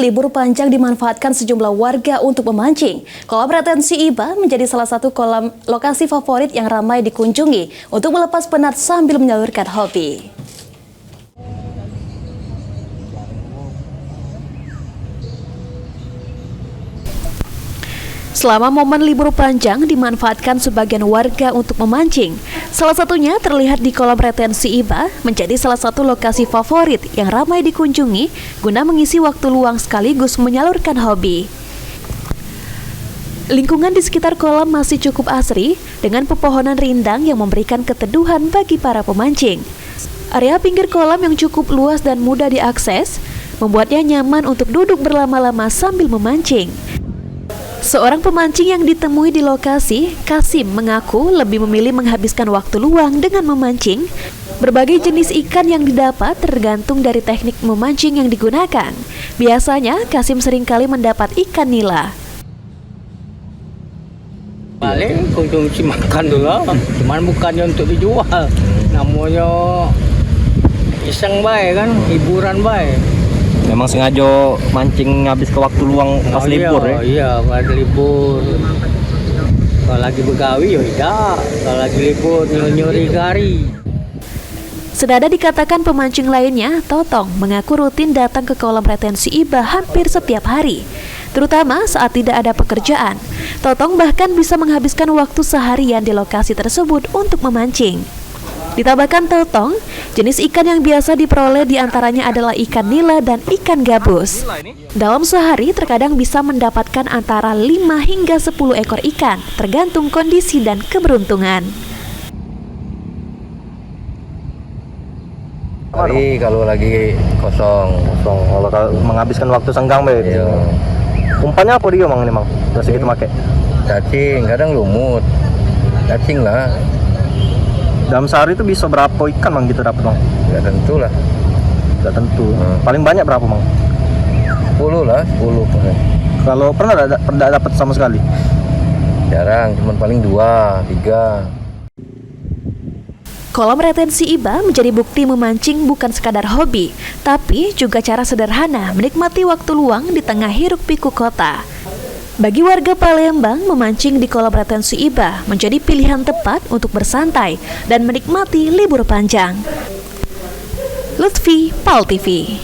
libur panjang dimanfaatkan sejumlah warga untuk memancing. Kolam retensi Iba menjadi salah satu kolam lokasi favorit yang ramai dikunjungi untuk melepas penat sambil menyalurkan hobi. Selama momen libur panjang dimanfaatkan sebagian warga untuk memancing. Salah satunya terlihat di kolam retensi Iba menjadi salah satu lokasi favorit yang ramai dikunjungi guna mengisi waktu luang sekaligus menyalurkan hobi. Lingkungan di sekitar kolam masih cukup asri dengan pepohonan rindang yang memberikan keteduhan bagi para pemancing. Area pinggir kolam yang cukup luas dan mudah diakses membuatnya nyaman untuk duduk berlama-lama sambil memancing. Seorang pemancing yang ditemui di lokasi, Kasim, mengaku lebih memilih menghabiskan waktu luang dengan memancing. Berbagai jenis ikan yang didapat tergantung dari teknik memancing yang digunakan. Biasanya, Kasim seringkali mendapat ikan nila. Paling konsumsi makan dulu, cuman bukannya untuk dijual. Namanya iseng baik kan, hiburan baik. Memang sengaja mancing habis ke waktu luang pas libur ya? Iya, pas libur. Kalau lagi begawi ya tidak, kalau lagi libur nyuri gari. Senada dikatakan pemancing lainnya, Totong, mengaku rutin datang ke kolam retensi Iba hampir setiap hari. Terutama saat tidak ada pekerjaan. Totong bahkan bisa menghabiskan waktu seharian di lokasi tersebut untuk memancing. Ditambahkan Totong, jenis ikan yang biasa diperoleh diantaranya adalah ikan nila dan ikan gabus. Dalam sehari terkadang bisa mendapatkan antara 5 hingga 10 ekor ikan, tergantung kondisi dan keberuntungan. Hari kalau lagi kosong kalau menghabiskan waktu senggang Iya. Umpannya apa dia mang ini mang? Udah segitu make? Cacing, kadang lumut. Cacing lah. Dalam sehari itu bisa berapa ikan mang gitu dapat mang? Ya tentu lah. Tidak tentu. Paling banyak berapa mang? 10 lah, 10. Kalau pernah dapat sama sekali? Jarang, cuma paling 2, 3. Kolam retensi Iba menjadi bukti memancing bukan sekadar hobi, tapi juga cara sederhana menikmati waktu luang di tengah hiruk-pikuk kota. Bagi warga Palembang, memancing di kolam retensi Iba menjadi pilihan tepat untuk bersantai dan menikmati libur panjang. Lutfi, PAL TV.